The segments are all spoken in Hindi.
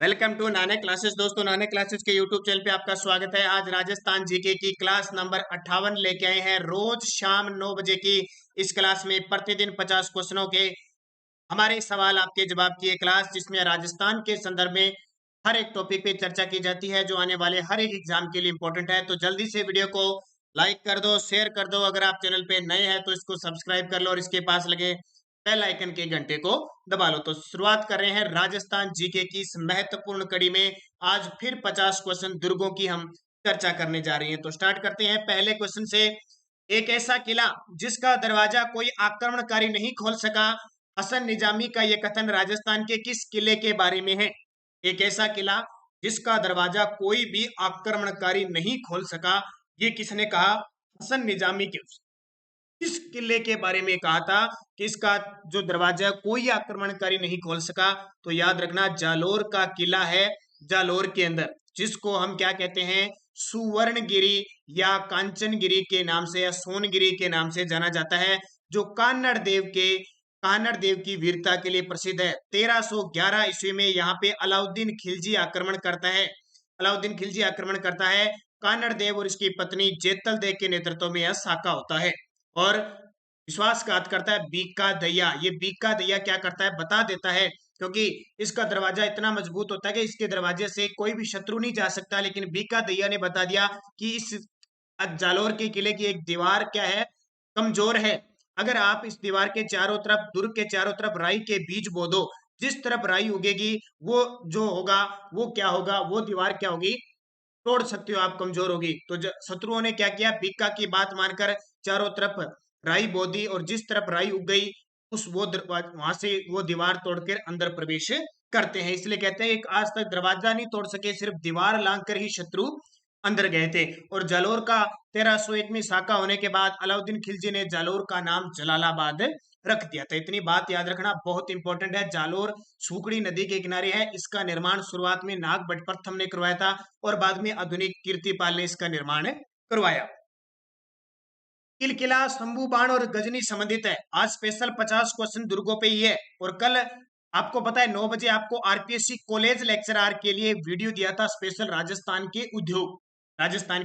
वेलकम टू नाने क्लासेस। दोस्तों, नाने क्लासेस के यूट्यूब चैनल पे आपका स्वागत है। आज राजस्थान जीके की क्लास नंबर 58 लेके आए हैं। रोज शाम 9 बजे की इस क्लास में प्रतिदिन 50 क्वेश्चनों के हमारे सवाल आपके जवाब की ये क्लास, जिसमें राजस्थान के संदर्भ में हर एक टॉपिक पे चर्चा की जाती है जो आने वाले हर एक एग्जाम के लिए इंपॉर्टेंट है। तो जल्दी से वीडियो को लाइक कर दो, शेयर कर दो। अगर आप चैनल पे नए हैं तो इसको सब्सक्राइब कर लो और इसके पास लगे बेल आइकन के घंटे को दबा लो। तो शुरुआत कर रहे हैं राजस्थान जीके की इस महत्वपूर्ण कड़ी में। आज फिर 50 क्वेश्चन दुर्गों की हम चर्चा करने जा रहे हैं। तो स्टार्ट करते हैं पहले क्वेश्चन से। एक ऐसा किला जिसका दरवाजा कोई आक्रमणकारी नहीं खोल सका, हसन निजामी का यह कथन राजस्थान के किस किले के बारे में है? एक ऐसा किला जिसका दरवाजा कोई भी आक्रमणकारी नहीं खोल सका, ये किसने कहा? हसन निजामी के इस किले के बारे में कहा था कि इसका जो दरवाजा कोई आक्रमणकारी नहीं खोल सका। तो याद रखना, जालोर का किला है, जालोर के अंदर, जिसको हम क्या कहते हैं? सुवर्णगिरी या कांचनगिरी के नाम से या सोनगिरी के नाम से जाना जाता है, जो कान्हड़ देव की वीरता के लिए प्रसिद्ध है। 1311 ईस्वी में यहाँ पे अलाउद्दीन खिलजी आक्रमण करता है। अलाउद्दीन खिलजी आक्रमण करता है। कान्हड़ देव और इसकी पत्नी जेतल देव के नेतृत्व में यह साका होता है और विश्वासघात करता है बीका दैया। ये बीका दैया क्या करता है? बता देता है, क्योंकि इसका दरवाजा इतना मजबूत होता है कि इसके दरवाजे से कोई भी शत्रु नहीं जा सकता। लेकिन बीका दैया ने बता दिया कि इस जालोर के किले की एक दीवार क्या है? कमजोर है। अगर आप इस दीवार के चारों तरफ, दुर्ग के चारों तरफ राई के बीज बो दो, जिस तरफ राई उगेगी वो जो होगा, वो क्या होगा? वो दीवार क्या होगी? तोड़ सकते हो आप, कमजोर होगी। तो शत्रुओं ने क्या किया? बीका की बात मानकर चारों तरफ राई बो दी और जिस तरफ राई उग गई उस वो वहां से वो दीवार तोड़कर अंदर प्रवेश करते हैं। इसलिए कहते हैं एक आज तक दरवाजा नहीं तोड़ सके, सिर्फ दीवार लांघकर ही शत्रु अंदर गए थे। और जालोर का 1301 में साका होने के बाद अलाउद्दीन खिलजी ने जालोर का नाम जलालाबाद रख दिया था। इतनी बात याद रखना बहुत इंपॉर्टेंट है। जालोर सुखड़ी नदी के किनारे है। इसका निर्माण शुरुआत में नाग भट्ट प्रथम ने करवाया था और बाद में आधुनिक कीर्तिपाल ने इसका निर्माण करवाया। किलकिला, शंभू बाण और गजनी संबंधित है। आज स्पेशल 50 क्वेश्चन दुर्गों पे ही है। और कल आपको पता है 9 बजे आपको आरपीएससी कॉलेज लेक्चरर के लिए वीडियो दिया था स्पेशल राजस्थान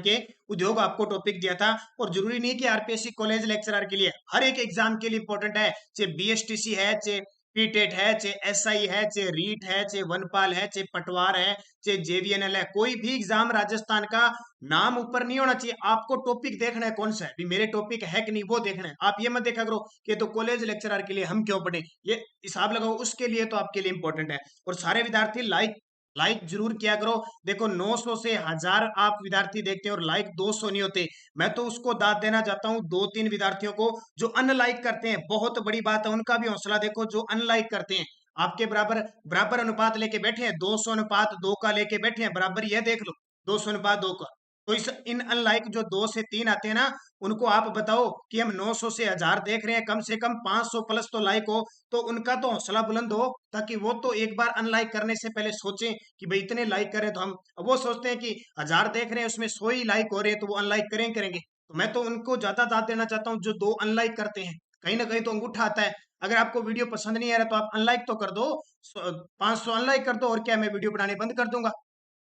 के उद्योग आपको टॉपिक दिया था। और जरूरी नहीं कि आरपीएससी कॉलेज लेक्चरर के लिए, हर एक एग्जाम के लिए इंपॉर्टेंट है। चाहे बीएसटीसी है, चाहे पीटेट है, चाहे एसआई है, चाहे रीट है, चाहे वनपाल है, चाहे पटवार है, चाहे जेवीएनएल है, कोई भी एग्जाम राजस्थान का नाम ऊपर नहीं होना चाहिए। आपको टॉपिक देखना है कौन सा है, मेरे टॉपिक है कि नहीं वो देखना है। आप ये मत देखा करो कि तो कॉलेज लेक्चरर के लिए हम क्यों पढ़े, ये हिसाब लगाओ, उसके लिए तो आपके लिए इंपॉर्टेंट है। और सारे विद्यार्थी लाइक लाइक जरूर किया करो। देखो 900 से 1000 आप विद्यार्थी देखते हैं और लाइक 200 नहीं होते। मैं तो उसको दाद देना चाहता हूँ 2-3 विद्यार्थियों को जो अनलाइक करते हैं। बहुत बड़ी बात है, उनका भी हौसला देखो जो अनलाइक करते हैं। आपके बराबर बराबर अनुपात लेके बैठे हैं, 200 अनुपात 2 का लेके बैठे हैं, बराबर यह देख लो 200 अनुपात 2 का। तो इस इन अनलाइक जो 2 से 3 आते हैं ना, उनको आप बताओ कि हम 900 से 1000 देख रहे हैं, कम से कम 500 प्लस तो लाइक हो, तो उनका तो हौसला बुलंद हो, ताकि वो तो एक बार अनलाइक करने से पहले सोचें कि भाई इतने लाइक करें तो हम। अब वो सोचते हैं कि 1000 देख रहे हैं उसमें 100 ही लाइक हो रहे हैं तो वो अनलाइक करेंगे। तो मैं तो उनको ज्यादा दाद देना चाहता हूँ जो 2 अनलाइक करते हैं। कहीं ना कहीं तो अंगूठा आता है। अगर आपको वीडियो पसंद नहीं आ रहा तो आप अनलाइक तो कर दो, 500 अनलाइक कर दो, और क्या मैं वीडियो बनाने बंद कर दूंगा?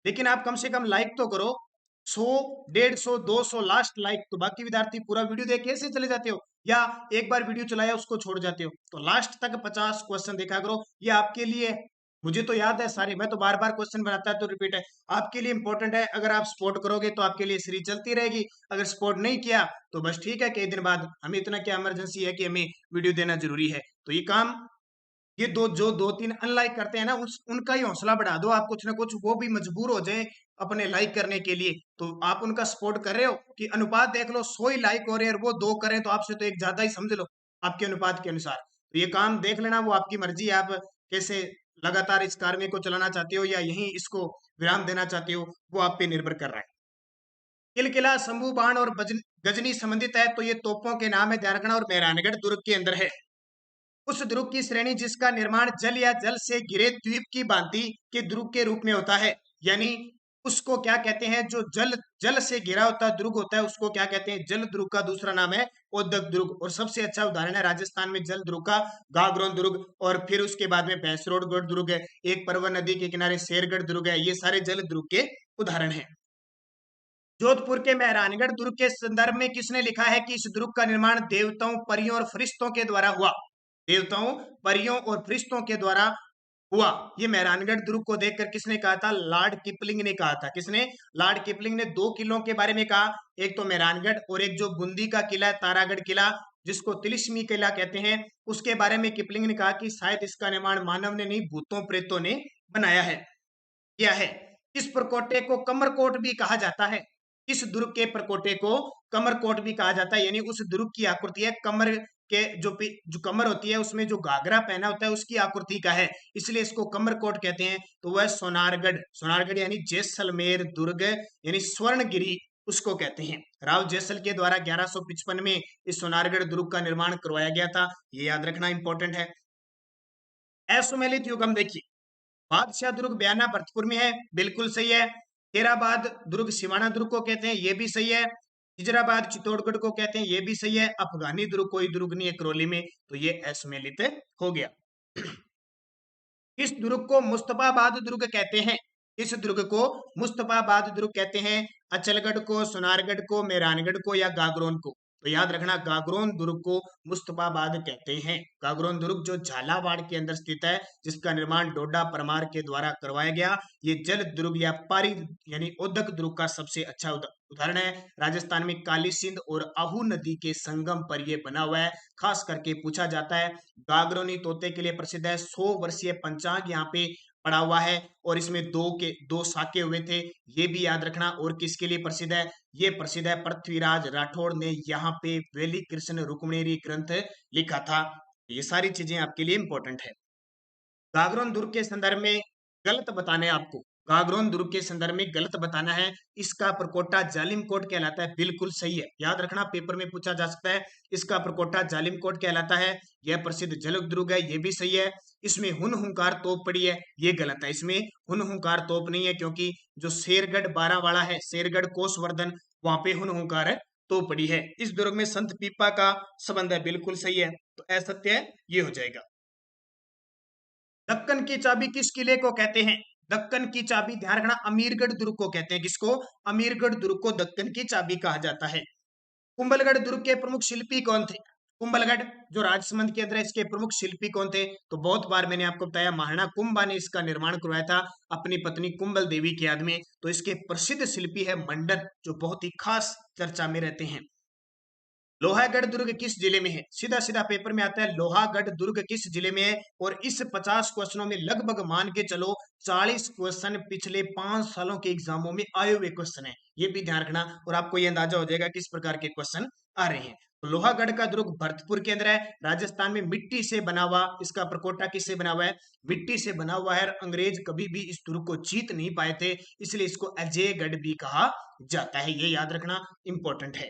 लेकिन आप कम से कम लाइक तो करो। 100, 150, 200 लास्ट लाइक। तो बाकी विद्यार्थी पूरा वीडियो देख के ऐसे चले जाते हो या एक बार वीडियो चलाया उसको छोड़ जाते हो। तो लास्ट तक 50 क्वेश्चन देखा करो, ये आपके लिए। मुझे तो याद है सारे, मैं तो बार बार क्वेश्चन बनाता है तो रिपीट है। आपके लिए इंपॉर्टेंट है। अगर आप सपोर्ट करोगे तो आपके लिए सीरीज चलती रहेगी। अगर सपोर्ट नहीं किया तो बस ठीक है, कई दिन बाद हमें इतना क्या इमरजेंसी है कि हमें वीडियो देना जरूरी है। तो ये काम, ये जो 2-3 अनलाइक करते हैं ना, उनका ही हौसला बढ़ा दो आप। कुछ ना कुछ वो भी मजबूर हो जाए अपने लाइक करने के लिए। तो आप उनका सपोर्ट कर रहे हो कि अनुपात देख लो, 100 ही लाइक हो रहे हैं और वो 2 करें तो आपसे तो एक ज्यादा ही समझ लो आपके अनुपात के अनुसार। तो ये काम देख लेना, वो आपकी मर्जी है। आप कैसे लगातार इस कार्य को चलाना चाहते हो या यहीं इसको विराम देना चाहते हो, वो आप पे निर्भर कर रहा है। किलकिला, शंभू बाण और गजनी संबंधित है। तो ये तोपों के नाम है, ध्यान रखना। और मेहरानगढ़ दुर्ग के अंदर है। उस ध्रुव की श्रेणी जिसका निर्माण जल या जल से घिरे द्वीप की भांति के ध्रुव के रूप में होता है। यानी उसको क्या कहते हैं, जो जल जल से घिरा होता दुर्ग होता है उसको क्या कहते हैं, जल दुर्ग का दूसरा नाम है ओदक दुर्ग। और सबसे अच्छा उदाहरण है राजस्थान में जल दुर्ग का गागरोन दुर्ग, और फिर उसके बाद में भैंसरोडगढ़ दुर्ग है, एक परवन नदी के किनारे शेरगढ़ दुर्ग है। ये सारे जल दुर्ग के उदाहरण है। जोधपुर के मेहरानगढ़ दुर्ग के संदर्भ में किसने लिखा है कि इस दुर्ग का निर्माण देवताओं, परियों और फरिश्तों के द्वारा हुआ? देवताओं, परियों और फरिश्तों के द्वारा हुआ। ये मेहरानगढ़ दुर्ग को देखकर किसने कहा था? लॉर्ड किपलिंग ने कहा था। किसने? लॉर्ड किपलिंग ने दो किलों के बारे में कहा, एक तो मेहरानगढ़ और एक जो बूंदी का किला है तारागढ़ किला, जिसको तिलिस्मी किला कहते हैं, उसके बारे में किपलिंग ने कहा कि शायद इसका निर्माण मानव ने नहीं, भूतों प्रेतों ने बनाया है, किया है। इस प्रकोटे को कमरकोट भी कहा जाता है। इस दुर्ग के प्रकोटे को कमरकोट भी कहा जाता है, यानी उस दुर्ग की आकृति है कमर के जो कमर होती है उसमें जो घाघरा पहना होता है उसकी आकृति का है, इसलिए इसको कमरकोट कहते हैं। तो वह सोनारगढ़, सोनारगढ़ यानी जैसलमेर दुर्ग यानी स्वर्णगिरी उसको कहते हैं। राव जैसल के द्वारा 1155 में इस सोनारगढ़ दुर्ग का निर्माण करवाया गया था, ये याद रखना इंपॉर्टेंट है। असुमेलित युग हम देखिए, बादशाह दुर्ग बयाना भरतपुर में है, बिल्कुल सही है। हेराबाद दुर्ग सिवाना दुर्ग को कहते हैं, ये भी सही है। हिजराबाद चित्तौड़गढ़ को कहते हैं, ये भी सही है। अफगानी दुर्ग कोई दुर्ग नहीं है करौली में, तो ये असुमेलित हो गया। इस दुर्ग को मुस्तफाबाद दुर्ग कहते हैं, इस दुर्ग को मुस्तफाबाद दुर्ग कहते हैं। अचलगढ़ को, सोनारगढ़ को, मेहरानगढ़ को या गागरोन को? तो याद रखना गागरोन दुर्ग को मुस्तफाबाद कहते हैं। गागरोन दुर्ग जो झालावाड़ के अंदर स्थित है, जिसका निर्माण डोडा परमार के द्वारा करवाया गया, ये जल दुर्ग या पारी यानी ओदक दुर्ग का सबसे अच्छा उदाहरण है। राजस्थान में काली सिंध और आहू नदी के संगम पर यह बना हुआ है, खास करके पूछा जाता है। गागरोनी तोते के लिए प्रसिद्ध है, 100 वर्षीय पंचांग यहाँ पे पड़ा हुआ है, और इसमें दो साके हुए थे, ये भी याद रखना। और किसके लिए प्रसिद्ध है? ये प्रसिद्ध है पृथ्वीराज राठौड़ ने यहाँ पे वेली कृष्ण रुक्मिणी ग्रंथ लिखा था। ये सारी चीजें आपके लिए इंपॉर्टेंट है। गागरोन दुर्ग के संदर्भ में गलत बताना है आपको, गागरोन दुर्ग के संदर्भ में गलत बताना है। इसका प्रकोटा जालिम कोट कहलाता है, बिल्कुल सही है, याद रखना, पेपर में पूछा जा सकता है। इसका प्रकोटा जालिम कोट कहलाता है। यह प्रसिद्ध जल दुर्ग है, ये भी सही है। इसमें हुन हुंकार तोप पड़ी है, ये गलत है, इसमें हुन हुंकार तोप नहीं है, क्योंकि जो शेरगढ़ बारावाड़ा है, शेरगढ़ कोसवर्धन, वहां पे हुन हुंकार तोप पड़ी है। इस दुर्ग में संत पीपा का संबंध है, बिल्कुल सही है, तो असत्य है, ये हो जाएगा। दक्कन की चाबी किस किले को कहते हैं? दक्कन की चाबी ध्यान रखना अमीरगढ़ दुर्ग को कहते हैं। किसको? अमीरगढ़ दुर्ग को दक्कन की चाबी कहा जाता है। कुंभलगढ़ दुर्ग के प्रमुख शिल्पी कौन थे? कुंभलगढ़ जो राजसमंद के अंदर है, इसके प्रमुख शिल्पी कौन थे? तो बहुत बार मैंने आपको बताया, महाराणा कुंभा ने इसका निर्माण करवाया था अपनी पत्नी कुंभल देवी की याद में। तो इसके प्रसिद्ध शिल्पी है मंडन, जो बहुत ही खास चर्चा में रहते हैं। लोहागढ़ दुर्ग किस जिले में है? सीधा सीधा पेपर में आता है, लोहागढ़ दुर्ग किस जिले में है। और इस 50 क्वेश्चनों में लगभग मान के चलो 40 क्वेश्चन पिछले 5 सालों के एग्जामों में आए हुए क्वेश्चन है, ये भी ध्यान रखना, और आपको ये अंदाजा हो जाएगा किस प्रकार के क्वेश्चन आ रहे हैं। तो लोहागढ़ का दुर्ग भरतपुर के अंदर है, राजस्थान में, मिट्टी से बना हुआ। इसका प्रकोटा किससे बना हुआ है? मिट्टी से बना हुआ है। अंग्रेज कभी भी इस दुर्ग को जीत नहीं पाए थे, इसलिए इसको अजयगढ़ भी कहा जाता है, ये याद रखना इंपॉर्टेंट है।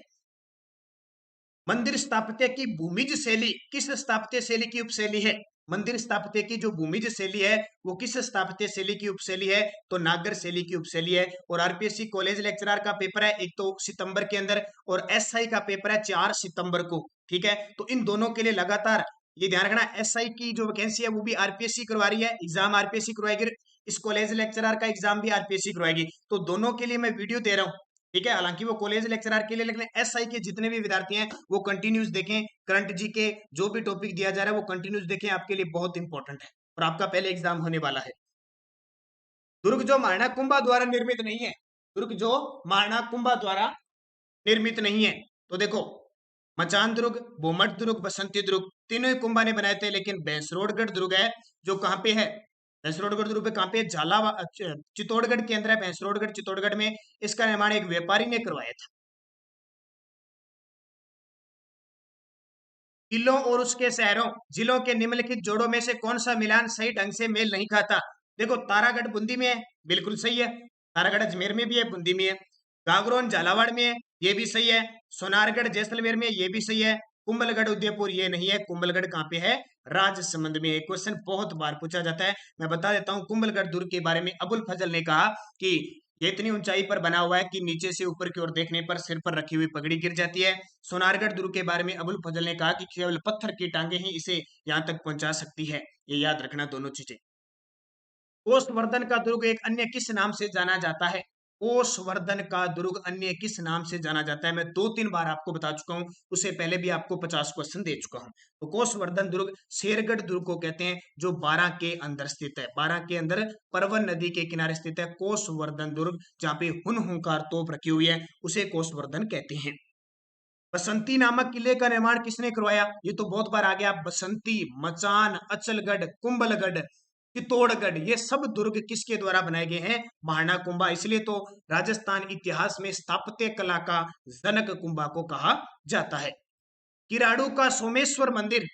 मंदिर स्थापत्य की भूमिज शैली किस स्थापत्य शैली की उपशैली है? मंदिर स्थापत्य की जो भूमिज शैली है वो किस स्थापत्य शैली की उपशैली है? तो नागर शैली की उपशैली है। और आरपीएससी कॉलेज लेक्चरर का पेपर है एक तो सितंबर के अंदर, और एसआई का पेपर है 4 सितंबर को, ठीक है। तो इन दोनों के लिए लगातार ये ध्यान रखना, एसआई की जो वैकेंसी है वो भी आरपीएससी करवा रही है, एग्जाम आरपीएससी करवाएगी, इस कॉलेज लेक्चरर का एग्जाम भी आरपीएससी करवाएगी। तो दोनों के लिए मैं वीडियो दे रहा हूँ, ठीक है। हालांकि वो कॉलेज लेक्चरर के लिए, लेकिन एसआई के जितने भी विद्यार्थी हैं वो कंटिन्यूस देखें, करंट जी के जो भी टॉपिक दिया जा रहा है वो कंटिन्यूस देखें, आपके लिए बहुत इंपॉर्टेंट है, और आपका पहले एग्जाम होने वाला है। दुर्ग जो महाराणा कुंभा द्वारा निर्मित नहीं है, दुर्ग जो महाराणा कुंभा द्वारा निर्मित नहीं है, तो देखो, मचान दुर्ग, बोमट दुर्ग, बसंती दुर्ग, तीनों ही कुंभा ने बनाए थे। लेकिन भैंसरोडगढ़ दुर्ग है जो कहाँ पे है? भैंसरोडगढ़ दुर्ग पे कहाँ पे? चित्तौड़गढ़ के अंदर है, भैंसरोडगढ़ चित्तौड़गढ़ में। इसका निर्माण एक व्यापारी ने करवाया था। जिलों और उसके शहरों, जिलों के निम्नलिखित जोड़ों में से कौन सा मिलान सही ढंग से मेल नहीं खाता? देखो, तारागढ़ बूंदी में है, बिल्कुल सही है। तारागढ़ अजमेर में भी है, बूंदी में है। गागरोन झालावाड़ में है, ये भी सही है। सोनारगढ़ जैसलमेर में, ये भी सही है। कुंभलगढ़ उदयपुर ये नहीं है। कुंभलगढ़ कहाँ पे है? राजसमंद में। एक क्वेश्चन बहुत बार पूछा जाता है, मैं बता देता हूँ। कुंभलगढ़ दुर्ग के बारे में अबुल फजल ने कहा कि ये इतनी ऊंचाई पर बना हुआ है कि नीचे से ऊपर की ओर देखने पर सिर पर रखी हुई पगड़ी गिर जाती है। सोनारगढ़ दुर्ग के बारे में अबुल फजल ने कहा कि केवल पत्थर की टांगे ही इसे यहाँ तक पहुंचा सकती है। ये याद रखना दोनों चीजें। कोषवर्धन का दुर्ग एक अन्य किस नाम से जाना जाता है? कोषवर्धन का दुर्ग अन्य किस नाम से जाना जाता है? मैं 2-3 बार आपको बता चुका हूं, उससे पहले भी आपको 50 क्वेश्चन दे चुका हूं। तो कोषवर्धन दुर्ग शेरगढ़ दुर्ग को कहते हैं, जो बारां के अंदर स्थित है। बारां के अंदर परवन नदी के किनारे स्थित है कोषवर्धन दुर्ग, जहां पे हुनहुंकार तोप रखी हुई है, उसे कोषवर्धन कहते हैं। बसंती नामक किले का निर्माण किसने करवाया? ये तो बहुत बार आ गया। बसंती, मचान, अचलगढ़, कुंभलगढ़, चित्तौड़गढ़, ये सब दुर्ग किसके द्वारा बनाए गए हैं? महाराणा कुंभा। इसलिए तो राजस्थान इतिहास में स्थापत्य कला का जनक कुंभा को कहा जाता है। किराड़ू का सोमेश्वर मंदिर,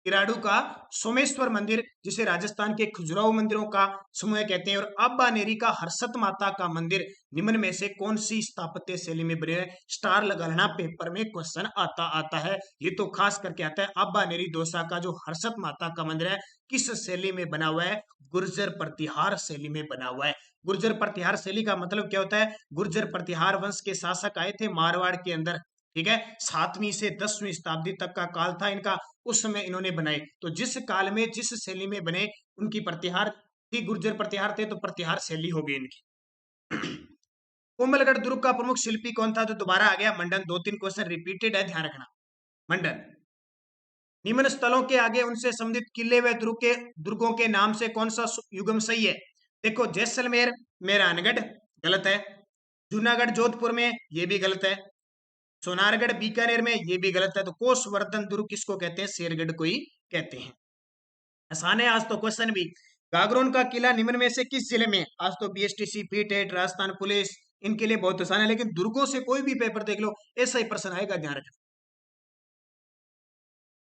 किराड़ू का सोमेश्वर मंदिर, जिसे राजस्थान के खजुराहो मंदिरों का समूह कहते हैं, और अब्बानेरी का हर्षत माता का मंदिर निम्न में से कौन सी स्थापत्य शैली में बने हैं? स्टार लगा लेना, पेपर में क्वेश्चन आता है। ये तो खास करके आता है। अब्बानेरी दौसा का जो हर्षत माता का मंदिर है, किस शैली में बना हुआ है? गुर्जर प्रतिहार शैली में बना हुआ है। गुर्जर प्रतिहार शैली का मतलब क्या होता है? गुर्जर प्रतिहार वंश के शासक आए थे मारवाड़ के अंदर, ठीक है। 7वीं से 10वीं शताब्दी तक का काल था इनका, उस समय इन्होंने बनाए। तो जिस काल में जिस शैली में बने, उनकी प्रतिहार थी, गुर्जर प्रतिहार थे, तो प्रतिहार शैली हो गई इनकी। कोमलगढ़ दुर्ग का प्रमुख शिल्पी कौन था? तो दोबारा आ गया मंडन। 2-3 क्वेश्चन रिपीटेड है, ध्यान रखना। मंडन। निम्न स्थलों के आगे उनसे संबंधित किले व दुर्गों के नाम से कौन सा युग्म सही है? देखो, जैसलमेर मेहरानगढ़ गलत है, जूनागढ़ जोधपुर में ये भी गलत है, सोनारगढ़ बीकानेर में ये भी गलत है। तो कोषवर्धन दुर्ग किसको कहते हैं? शेरगढ़ को ही कहते हैं। आसान है आज तो क्वेश्चन भी। गागरोन का किला निम्न में से किस जिले में? आज तो बीएसटीसी, पीटेट, राजस्थान पुलिस, इनके लिए बहुत आसान है, लेकिन दुर्गों से कोई भी पेपर देख लो, ऐसा ही प्रश्न आएगा, ध्यान रखना।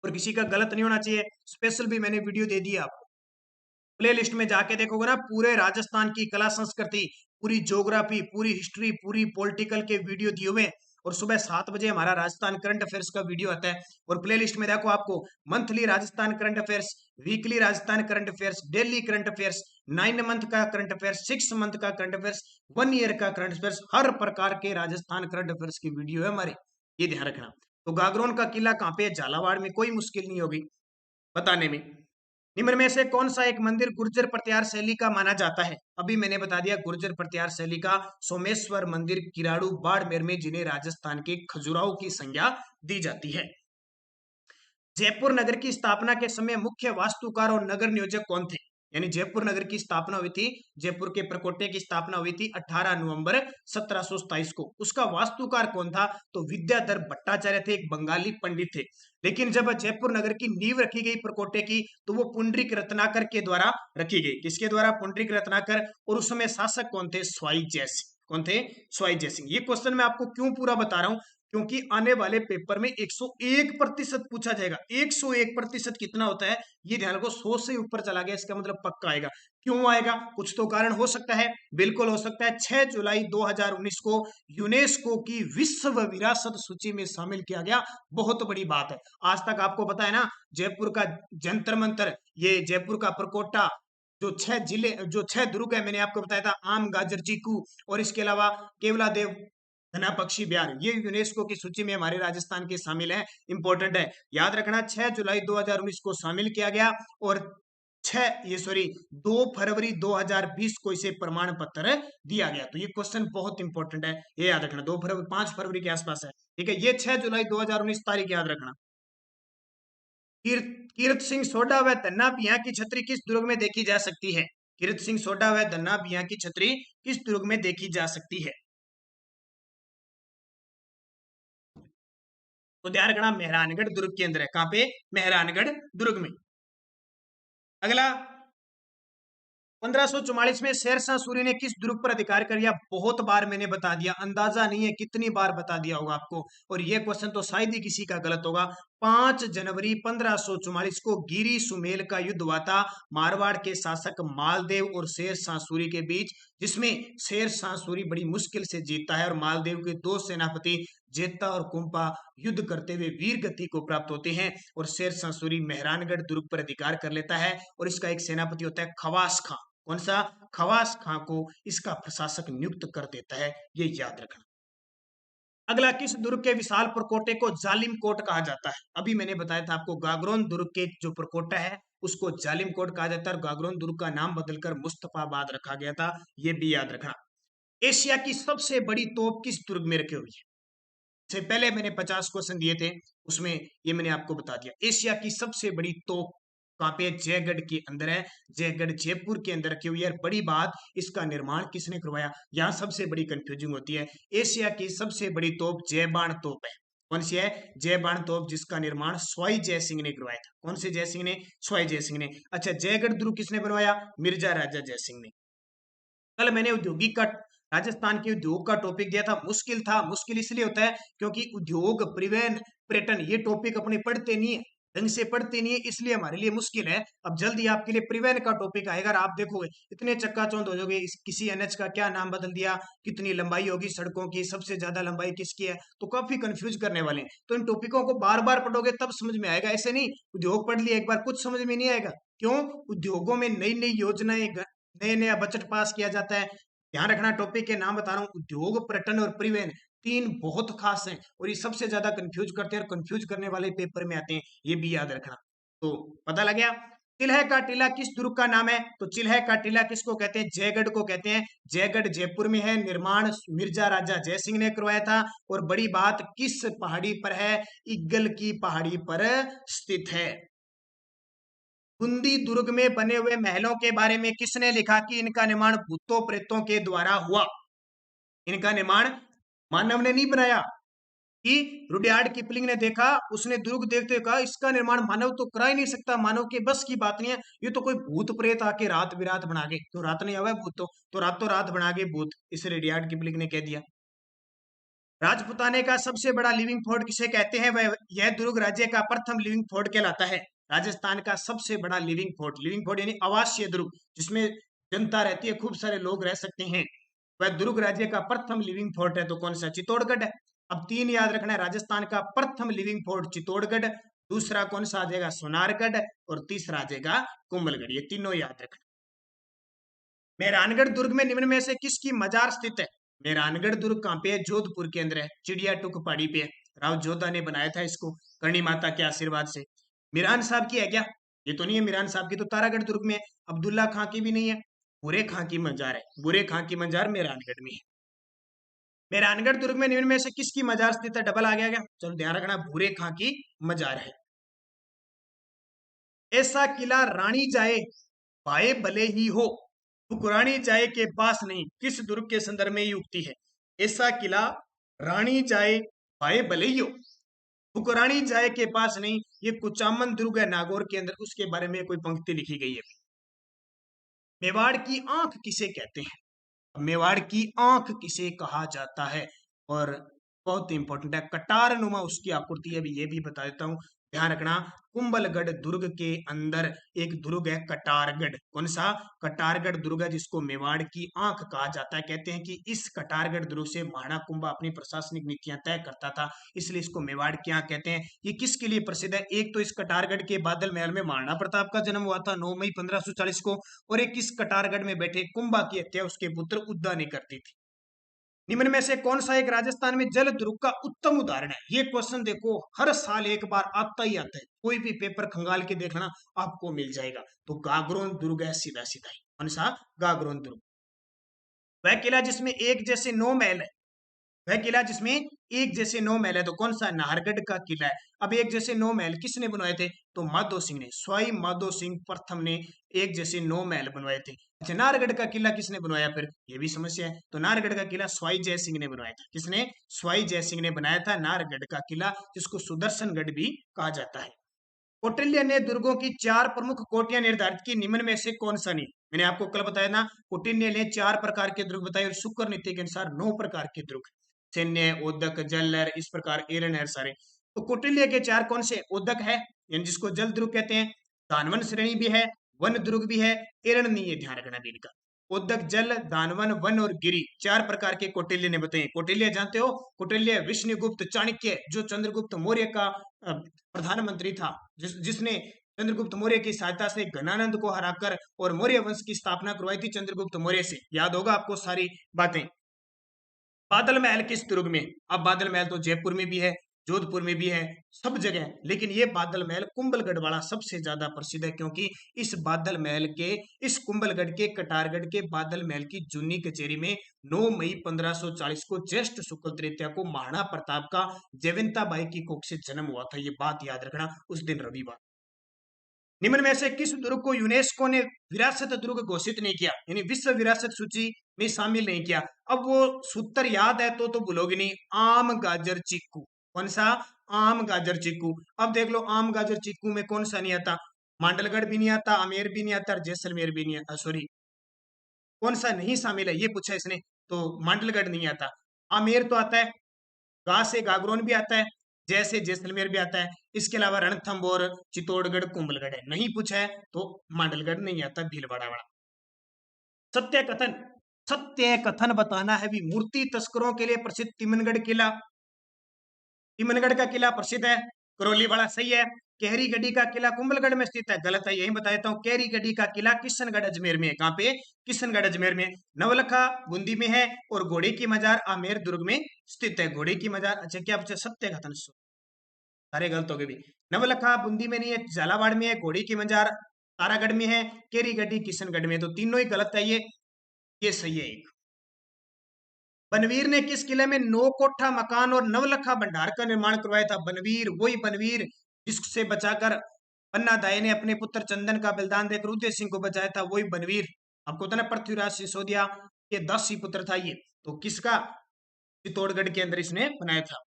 और किसी का गलत नहीं होना चाहिए। स्पेशल भी मैंने वीडियो दे दी आपको, प्ले लिस्ट में जाके देखोगे ना, पूरे राजस्थान की कला संस्कृति, पूरी ज्योग्राफी, पूरी हिस्ट्री, पूरी पॉलिटिकल के वीडियो दिए हुए। और सुबह 7 बजे हमारा राजस्थान करंट अफेयर्स का वीडियो आता है। और प्ले लिस्ट में देखो, आपको monthly Rajasthan current affairs, weekly Rajasthan current affairs, daily current affairs, 9 month का करंट अफेयर्स, 6 मंथ का करंट अफेयर्स, 1 ईयर का करंट अफेयर्स, हर प्रकार के राजस्थान करंट अफेयर्स की वीडियो है हमारी, ये ध्यान रखना। तो गागरोन का किला कहाँ पे है? झालावाड़ में। कोई मुश्किल नहीं होगी बताने में। निम्न में से कौन सा एक मंदिर गुर्जर प्रतिहार शैली का माना जाता है? अभी मैंने बता दिया, गुर्जर प्रतिहार शैली का सोमेश्वर मंदिर किराड़ू बाड़मेर में, जिन्हें राजस्थान के खजुराहो की संज्ञा दी जाती है। जयपुर नगर की स्थापना के समय मुख्य वास्तुकार और नगर नियोजक कौन थे? यानी जयपुर नगर की स्थापना हुई थी, जयपुर के प्रकोटे की स्थापना हुई थी 18 नवंबर 1727 को। उसका वास्तुकार कौन था? तो विद्याधर भट्टाचार्य थे, एक बंगाली पंडित थे। लेकिन जब जयपुर नगर की नींव रखी गई प्रकोटे की, तो वो पुंडरीक रत्नाकर के द्वारा रखी गई। किसके द्वारा? पुंडरीक रत्नाकर। और उस समय शासक कौन थे? स्वाई जयसिंह। कौन थे? स्वाई जयसिंह। ये क्वेश्चन मैं आपको क्यों पूरा बता रहा हूं? क्योंकि आने वाले पेपर में 101% पूछा जाएगा। 101% कितना होता है? ये ध्यान रखो, 100 से ऊपर चला गया, इसका मतलब पक्का आएगा। क्यों आएगा? कुछ तो कारण हो सकता है, बिल्कुल हो सकता है। 6 जुलाई 2019 को यूनेस्को की विश्व विरासत सूची में शामिल किया गया, बहुत बड़ी बात है। आज तक आपको पता है ना, जयपुर का जंतर मंतर, ये जयपुर का प्रकोटा, जो 6 दुर्ग है, मैंने आपको बताया था, आम, गाजर, चीकू, और इसके अलावा केवला देव, धना, पक्षी, बिहार, ये यूनेस्को की सूची में हमारे राजस्थान के शामिल है। इंपॉर्टेंट है, याद रखना। 6 जुलाई 2019 को शामिल किया गया, और 2 फरवरी 2020 को इसे प्रमाण पत्र दिया गया। तो ये क्वेश्चन बहुत इंपॉर्टेंट है, ये याद रखना। 5 फरवरी के आसपास है, ठीक है। ये 6 जुलाई 2019 तारीख याद रखना। कीर्त सिंह सोडा व धन्ना भिया की छतरी किस दुर्ग में देखी जा सकती है? कीर्त सिंह सोडा व धन्ना भिया की छतरी किस दुर्ग में देखी जा सकती है? तो ध्यान रखना, मेहरानगढ़ दुर्ग के अंदर है। कहां पे? मेहरानगढ़ दुर्ग में। अगला, 1544 में शेरशाह सूरी ने किस दुर्ग पर अधिकार कर लिया? बहुत बार मैंने बता दिया, अंदाजा नहीं है कितनी बार बता दिया होगा आपको। और यह क्वेश्चन तो शायद ही किसी का गलत होगा। 5 जनवरी 1544 को गिरी सुमेल का युद्ध हुआ था मारवाड़ के शासक मालदेव और शेरशाह सूरी के बीच, जिसमें शेरशाह सूरी बड़ी मुश्किल से जीतता है, और मालदेव के 2 सेनापति जेता और कुंपा युद्ध करते हुए वीर गति को प्राप्त होते हैं, और शेरशाह सूरी मेहरानगढ़ दुर्ग पर अधिकार कर लेता है। और इसका एक सेनापति होता है खवास खां। कौन सा? खवास खां को इसका प्रशासक नियुक्त कर देता है, ये याद रखना। अगला, किस दुर्ग के विशाल प्रकोटे को जालिम कोट कहा जाता है? अभी मैंने बताया था आपको, गागरोन दुर्ग के जो प्रकोटा है उसको जालिम कोट कहा जाता है और गागरोन दुर्ग का नाम बदलकर मुस्तफाबाद रखा गया था, ये भी याद रखना। एशिया की सबसे बड़ी तोप किस दुर्ग में रखी हुई है? से पहले मैंने 50 क्वेश्चन दिए थे, उसमें ये मैंने आपको बता दिया। एशिया की सबसे बड़ी तोप कहाँ पे? जयगढ़ के अंदर है, जयगढ़ जयपुर के अंदर रखी हुई है। बड़ी बात, इसका निर्माण किसने करवाया? यहाँ सबसे बड़ी कंफ्यूजिंग होती है। एशिया की सबसे बड़ी तोप जयबाण तोप है। कौन सी है? जयबाण तोप, जिसका निर्माण स्वाई जय सिंह ने करवाया था। कौन से जय सिंह ने? स्वाई जय सिंह ने। अच्छा, जयगढ़ दुर्ग किसने बनवाया? मिर्जा राजा जय सिंह ने। कल मैंने औद्योगिक का, राजस्थान के उद्योग का टॉपिक दिया था, मुश्किल था। मुश्किल इसलिए होता है क्योंकि उद्योग, परिवहन, पर्यटन, ये टॉपिक अपने पढ़ते नहीं है, ढंग से पढ़ते नहीं है, इसलिए हमारे लिए मुश्किल है। अब जल्दी आपके लिए परिवहन का टॉपिक आएगा, आप देखोगे इतने चक्काचौंध हो जाओगे। किसी एनएच का क्या नाम बदल दिया, कितनी लंबाई होगी सड़कों की, सबसे ज्यादा लंबाई किसकी है, तो काफी कंफ्यूज करने वाले हैं। तो इन टॉपिकों को बार बार पढ़ोगे तब समझ में आएगा, ऐसे नहीं उद्योग पढ़ लिया एक बार कुछ समझ में नहीं आएगा। क्यों? उद्योगों में नई नई योजनाएं, नया नया बजट पास किया जाता है। ध्यान रखना, टॉपिक के नाम बता रहा हूँ, उद्योग, पर्यटन और परिवहन, तीन बहुत खास हैं और ये सबसे ज्यादा कंफ्यूज करते हैं और कंफ्यूज करने वाले पेपर में आते हैं, ये भी याद रखना। तो पता लग गया। चिल्हे का टीला किस दुर्ग का नाम है? तो चिल्हे का टीला किसको कहते हैं? जयगढ़ को कहते हैं। जयगढ़ जयपुर में है, निर्माण मिर्जा राजा जय सिंह ने करवाया था। और बड़ी बात, किस पहाड़ी पर है? इग्गल की पहाड़ी पर स्थित है। बूंदी दुर्ग में बने हुए महलों के बारे में किसने लिखा कि इनका निर्माण भूतों प्रेतों के द्वारा हुआ? इनका निर्माण मानव ने नहीं बनाया। कि रुडयार्ड किपलिंग ने देखा, उसने दुर्ग देखते हुए कहा इसका निर्माण मानव तो करा ही नहीं सकता, मानव के बस की बात नहीं है, ये तो कोई भूत प्रेत आके रात बिरात बना के, तो रात नहीं आवा भूत, तो रातों रात बना के भूत, इसे रुडयार्ड किपलिंग ने कह दिया। राजपुताने का सबसे बड़ा लिविंग फोर्ट किसे कहते हैं? वह, यह दुर्ग राज्य का प्रथम लिविंग फोर्ट कहलाता है। राजस्थान का सबसे बड़ा लिविंग फोर्ट यानी आवासीय दुर्ग, जिसमें जनता रहती है, खूब सारे लोग रह सकते हैं, वह दुर्ग राज्य का प्रथम लिविंग फोर्ट है। तो कौन सा? चित्तौड़गढ़ है। अब तीन याद रखना है, राजस्थान का प्रथम लिविंग फोर्ट चित्तौड़गढ़, दूसरा कौन सा आ जाएगा? सोनारगढ़, और तीसरा आ जाएगा कुंभलगढ़। ये तीनों याद रखना। मेहरानगढ़ दुर्ग में निम्न में से किसकी मजार स्थित है? मेहरानगढ़ दुर्ग कहाँ पे है? जोधपुर के अंदर है, चिड़िया टुक पहाड़ी पे है। राव जोधा ने बनाया था इसको, करणी माता के आशीर्वाद से। मिरान साहब की है क्या? ये तो नहीं है मिरान साहब की, तो तारागढ़ दुर्ग में है। अब्दुल्ला खां की भी नहीं है। बुरे खां की मजार है, बुरे खां की मजार मेहरानगढ़ में है। मेहरानगढ़ दुर्ग में निम्न में से किसकी मजार स्थित है? डबल आ गया क्या? चलो ध्यान रखना, भूरे खां की मजार है। ऐसा किला रानी जाए पाए भले ही हो, ठुकरानी जाए के पास नहीं, किस दुर्ग के संदर्भ में ये उक्ति है? ऐसा किला रानी जाए पाए भले ही हो, ठुकरानी जाए के पास नहीं, ये कुचामन दुर्ग है नागौर के अंदर, उसके बारे में कोई पंक्ति लिखी गई है। मेवाड़ की आंख किसे कहते हैं? मेवाड़ की आंख किसे कहा जाता है? और बहुत इंपॉर्टेंट है, कटार नुमा उसकी आकृति है, ये भी बता देता हूं, ध्यान रखना। कुंभलगढ़ दुर्ग के अंदर एक दुर्ग है कटारगढ़। कौन सा? कटारगढ़ दुर्ग है, जिसको मेवाड़ की आंख कहा जाता है। कहते हैं कि इस कटारगढ़ दुर्ग से महाराणा कुंभा अपनी प्रशासनिक नीतियां तय करता था, इसलिए इसको मेवाड़ की आंख कहते हैं। ये किसके लिए प्रसिद्ध है? एक तो इस कटारगढ़ के बादल महल में महाराणा प्रताप का जन्म हुआ था 9 मई 1540 को, और एक इस कटारगढ़ में बैठे कुंभा की हत्या उसके पुत्र उद्दा ने करती थी। निम्न में से कौन सा एक राजस्थान में जल दुर्ग का उत्तम उदाहरण है? ये क्वेश्चन देखो हर साल एक बार आता ही आता है, कोई भी पेपर खंगाल के देखना आपको मिल जाएगा। तो गागरोन दुर्ग है, सीधा सीधा ही। कौन सा? गागरोन दुर्ग। वह किला जिसमें एक जैसे 9 महल है, वह किला जिसमें एक जैसे 9 महल है, तो कौन सा? नाहरगढ़ का किला है। अब एक जैसे 9 महल किसने बनवाए थे? तो माधो सिंह ने, स्वाई माधो सिंह प्रथम ने एक जैसे 9 महल बनवाए थे। अच्छा, नाहरगढ़ का किला किसने बनवाया? फिर ये भी समस्या है। तो नाहरगढ़ का किला स्वाई जय सिंह ने बनवाया था। किसने? स्वाई जय सिंह ने बनाया था नाहरगढ़ का किला, जिसको सुदर्शनगढ़ भी कहा जाता है। कौटिल्य ने दुर्गों की 4 प्रमुख कोटियां निर्धारित की, निम्न में से कौन सा नहीं? मैंने आपको कल बताया ना, कौटिल्य ने 4 प्रकार के दुर्ग बताए और शुक्र नीति के अनुसार 9 प्रकार के दुर्ग, सैन्य, ओदक, जलर, इस प्रकार एरन है सारे। तो कौटिल्य के 4 कौन से? ओदक है, यानी जिसको जल दुर्ग कहते हैं, दानवन श्रेणी भी है, वन दुर्ग भी है, एरन नहीं है, ध्यान रखना भी इनका। ओदक, जल, दानवन, वन और गिरी, 4 प्रकार के कौटिल्य ने बताए। कौटिल्य जानते हो? कौटिल्य विष्णुगुप्त चाणक्य, जो चंद्रगुप्त मौर्य का प्रधानमंत्री था, जिसने चंद्रगुप्त मौर्य की सहायता से घनानंद को हराकर और मौर्य वंश की स्थापना करवाई थी चंद्रगुप्त मौर्य से। याद होगा आपको सारी बातें। बादल महल किस दुर्ग में? अब बादल महल तो जयपुर में भी है, जोधपुर में भी है, सब जगह है, लेकिन ये बादल महल कुंभलगढ़ वाला सबसे ज्यादा प्रसिद्ध है, क्योंकि इस बादल महल के, इस कुंभलगढ़ के कटारगढ़ के बादल महल की जूनी कचेरी में 9 मई 1540 को ज्येष्ठ शुक्ल तृतीया को महाराणा प्रताप का जयवंता बाई की कोख से जन्म हुआ था। ये बात याद रखना, उस दिन रविवार। निम्न में से किस दुर्ग को यूनेस्को ने विरासत दुर्ग घोषित नहीं किया, यानी विश्व विरासत सूची में शामिल नहीं किया? अब वो सूत्र याद है तो भूलोगे नहीं। आम गाजर चीकू। कौन सा? आम गाजर चीकू। अब देख लो, आम गाजर चीकू में कौन सा नहीं आता? मांडलगढ़ भी नहीं आता, आमेर भी नहीं आता, जैसलमेर भी नहीं आता। सॉरी, कौन सा नहीं शामिल है ये पूछा इसने, तो मांडलगढ़ नहीं आता। आमेर तो आता है, गा से गागरोन भी आता है, जैसे जैसलमेर भी आता है। इसके अलावा रणथंभौर, चित्तौड़गढ़, कुंभलगढ़ है। नहीं पूछा है तो मांडलगढ़ नहीं आता, भीलवाड़ा वाला। सत्य कथन, सत्य कथन बताना है भी। मूर्ति तस्करों के लिए प्रसिद्ध तिमनगढ़ किला, तिमनगढ़ का किला प्रसिद्ध है, करौली वाला सही है। केहरी गढ़ी का किला कुंभलगढ़ में स्थित है, गलत है, यही बता देता हूँ। केहरी गढ़ी का किला किशनगढ़ अजमेर में है। कहाँ पे? किशनगढ़ अजमेर में। नवलखा बूंदी में है और घोड़े की मजार आमेर दुर्ग में स्थित है। घोड़े की मजार, अच्छा क्या पूछा? सत्य कथन, सारे गलत हो गए भी। नवलखा बूंदी में नहीं है, झालावाड़ में है। घोड़ी की मजार तारागढ़ में है। केरी गढ़ी किशनगढ़ में, तो तीनों ही गलत है। ये सही है एक। बनवीर ने किस किले में 9 कोठा मकान और नवलखा भंडार का निर्माण करवाया था? बनवीर, वही बनवीर जिससे बचाकर पन्ना दाई ने अपने पुत्र चंदन का बलिदान देकर उदय सिंह को बचाया था, वही बनवीर। आपको था ना पृथ्वीराज सिसोदिया के 10 ही पुत्र था ये, तो किसका? चित्तौड़गढ़ के अंदर इसने बनाया था।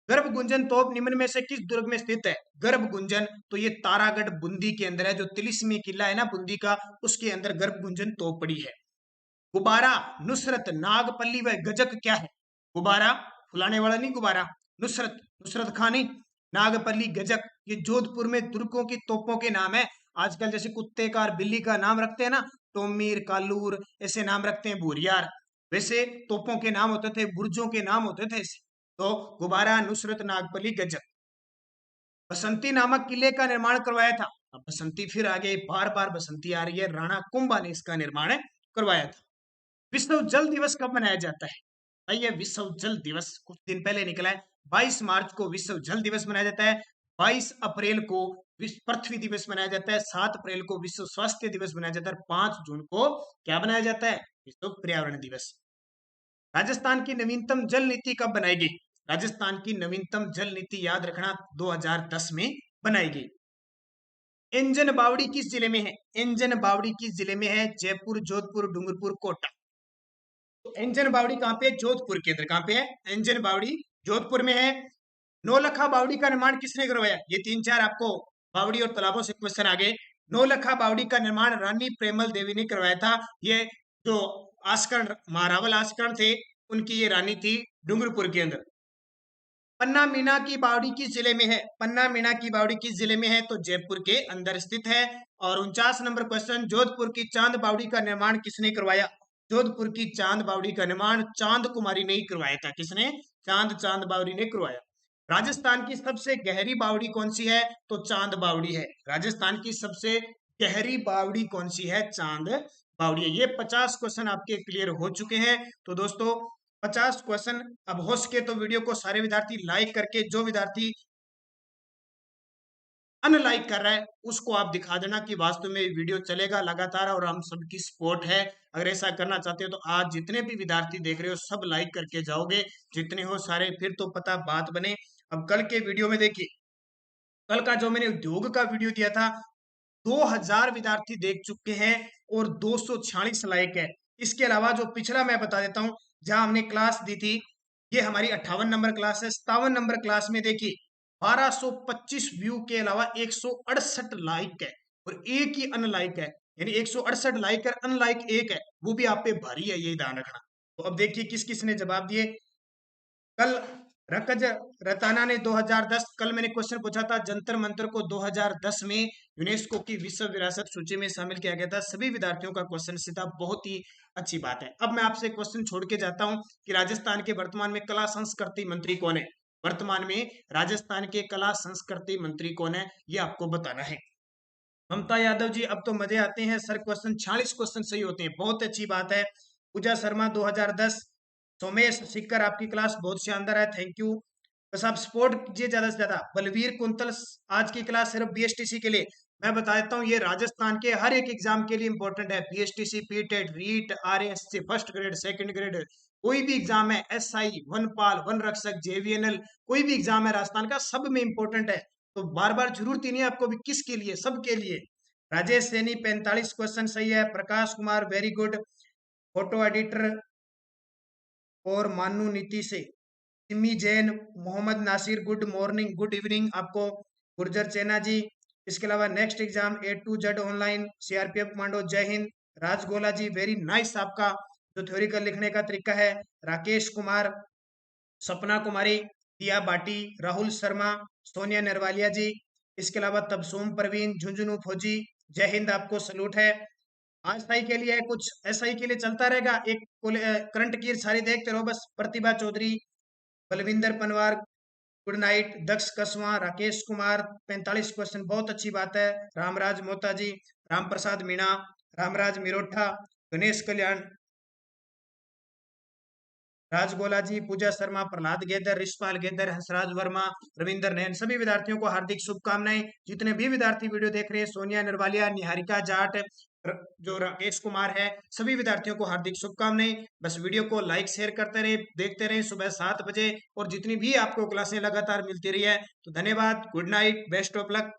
गर्भ गुंजन तोप निम्न में से किस दुर्ग में स्थित है? गर्भ गुंजन तो ये तारागढ़ बूंदी के अंदर है, जो तिलिस्मी किला है ना बूंदी का, उसके अंदर गर्भ गुंजन तोप पड़ी है। गुब्बारा, नुसरत, नागपल्ली व गजक क्या है? गुब्बारा फुलाने वाला नहीं, गुब्बारा। नुसरत, नुसरत खान नहीं। नागपल्ली, गजक, ये जोधपुर में दुर्गों की तोपों के नाम है। आजकल जैसे कुत्ते का और बिल्ली का नाम रखते हैं ना, टोमीर, कालूर, ऐसे नाम रखते हैं, भूरियार, वैसे तोपों के नाम होते थे, बुर्जों के नाम होते थे ऐसे। तो गुब्बारा, नुसरत, नागपल्ली, गजक। बसंती नामक किले का निर्माण करवाया था। अब बसंती फिर आगे बार बार बसंती आ रही है, राणा कुंभा ने इसका निर्माण करवाया था। विश्व जल दिवस कब मनाया जाता है? भाई ये विश्व जल दिवस कुछ दिन पहले निकला है। 22 मार्च को विश्व जल दिवस मनाया जाता है। 22 अप्रैल को विश्व पृथ्वी दिवस मनाया जाता है। 7 अप्रैल को विश्व स्वास्थ्य दिवस मनाया जाता है। 5 जून को क्या मनाया जाता है? विश्व पर्यावरण दिवस। राजस्थान की नवीनतम जल नीति कब बनाई गई? राजस्थान की नवीनतम जल नीति याद रखना 2010 में बनाई गई। इंजन बावड़ी किस जिले में है? इंजन बावड़ी किस जिले में है? जयपुर, जोधपुर, डूंगरपुर, कोटा। तो इंजन बावड़ी कहाँ पे? जोधपुर के अंदर। कहाँ पे है? इंजन बावड़ी जोधपुर में है। नौलखा बावड़ी का निर्माण किसने करवाया? ये 3-4 आपको बावड़ी और तालाबों से क्वेश्चन आ गए। नौलखा बावड़ी का निर्माण रानी प्रेमल देवी ने करवाया था। ये जो आस्करण, महारावल आस्करण थे, उनकी ये रानी थी डूंगरपुर के अंदर। पन्ना मीना की बावड़ी किस जिले में है? पन्ना मीना की बावड़ी किस जिले में है? तो जयपुर के अंदर स्थित है। और 49 नंबर क्वेश्चन, जोधपुर की चांद बावड़ी का निर्माण किसने करवाया? जोधपुर की चांद बावड़ी का निर्माण चांद कुमारी ने ही करवाया था। किसने? चांद बावड़ी ने करवाया। राजस्थान की सबसे गहरी बावड़ी कौन सी है? तो चांद बावड़ी है। राजस्थान की सबसे गहरी बावड़ी कौन सी है? चांद बावड़ी है। ये 50 क्वेश्चन आपके क्लियर हो चुके हैं। तो दोस्तों 50 क्वेश्चन, अब हो सके तो वीडियो को सारे विद्यार्थी लाइक करके, जो विद्यार्थी अनलाइक कर रहा है उसको आप दिखा देना कि वास्तव में वीडियो चलेगा लगातार और हम सबकी सपोर्ट है। अगर ऐसा करना चाहते हो तो आज जितने भी विद्यार्थी देख रहे हो सब लाइक करके जाओगे, जितने हो सारे, फिर तो पता बात बने। अब कल के वीडियो में देखिए, कल का जो मैंने उद्योग का वीडियो दिया था, 2000 विद्यार्थी देख चुके हैं और 246 लाइक है। इसके अलावा जो पिछला मैं बता देता हूँ, जहां हमने क्लास दी थी, ये हमारी 58 नंबर क्लास है। 57 नंबर क्लास में देखिए 1225 व्यू के अलावा 168 लाइक है और एक ही अनलाइक है, यानी 168 लाइक और अनलाइक एक है, वो भी आप पे भारी है, ये ध्यान रखना। तो अब देखिए किस किस ने जवाब दिए। कल रकज रताना ने 2010, कल मैंने क्वेश्चन पूछा था जंतर मंतर को 2010 में यूनेस्को की विश्व विरासत सूची में शामिल किया गया था। सभी विद्यार्थियों का क्वेश्चन सीधा, बहुत ही अच्छी बात है। अब मैं आपसे क्वेश्चन छोड़ के जाता हूं कि राजस्थान के वर्तमान में कला संस्कृति मंत्री कौन है? वर्तमान में राजस्थान के कला संस्कृति मंत्री कौन है, ये आपको बताना है। ममता यादव जी, अब तो मजे आते हैं सर, क्वेश्चन 46 क्वेश्चन सही होते हैं, बहुत अच्छी बात है। पूजा शर्मा 2010। सोमेश सिक्कर, आपकी क्लास बहुत शानदार है, थैंक यू। बस आप सपोर्ट कीजिए ज्यादा से ज्यादा। बलवीर कुंतल, आज की क्लास सिर्फ बीएसटीसी के लिए। मैं बता देता हूँ, ये राजस्थान के हर एक एग्जाम के लिए इंपॉर्टेंट है। BSTC, PTET, REET, RSC, first grade, second grade, कोई भी एग्जाम है, एसआई, वनपाल, वन रक्षक, जेवीएनएल, कोई भी एग्जाम है राजस्थान का, सब में इंपॉर्टेंट है। तो बार बार जरूरत ही नहीं है आपको भी, किसके लिए, सबके लिए। राजेश सैनी 45 क्वेश्चन सही है। Prakash Kumar very good. Photo editor और मानू नीति से। Simi Jain, Mohammad Nasir good morning, good evening आपको। गुर्जर चेना जी। इसके अलावा next exam A to Z online, CRPF commando, जय हिंद। राजगोला जी वेरी नाइस, आपका जो थ्योरिकल लिखने का तरीका है। राकेश कुमार, सपना कुमारी, दिया बाटी, राहुल शर्मा, सोनिया नरवालिया जी। इसके अलावा तबसुम परवीन, झुंझुनू फौजी, जय हिंद, आपको सलूट है। आज ताई के लिए है कुछ, ऐसा ही के लिए चलता रहेगा। एक करंट की सारी देखते रहो बस। प्रतिभा चौधरी, बलविंदर पनवार, गुड नाइट। दक्ष कसवा, राकेश कुमार 45 क्वेश्चन, बहुत अच्छी बात है। रामराज मोता जी, राम प्रसाद मीणा, रामराज मिरोठा, गणेश कल्याण, राजगोला जी, पूजा शर्मा, प्रहलाद गेदर, रिशपाल गेदर, हंसराज वर्मा, रविंदर नैन, सभी विद्यार्थियों को हार्दिक शुभकामनाएं। जितने भी विद्यार्थी वीडियो देख रहे हैं, सोनिया नरवालिया, निहारिका जाट, जो राकेश कुमार है, सभी विद्यार्थियों को हार्दिक शुभकामनाएं। बस वीडियो को लाइक शेयर करते रहे, देखते रहे सुबह 7 बजे, और जितनी भी आपको क्लासें लगातार मिलती रही है। तो धन्यवाद, good night, best of luck.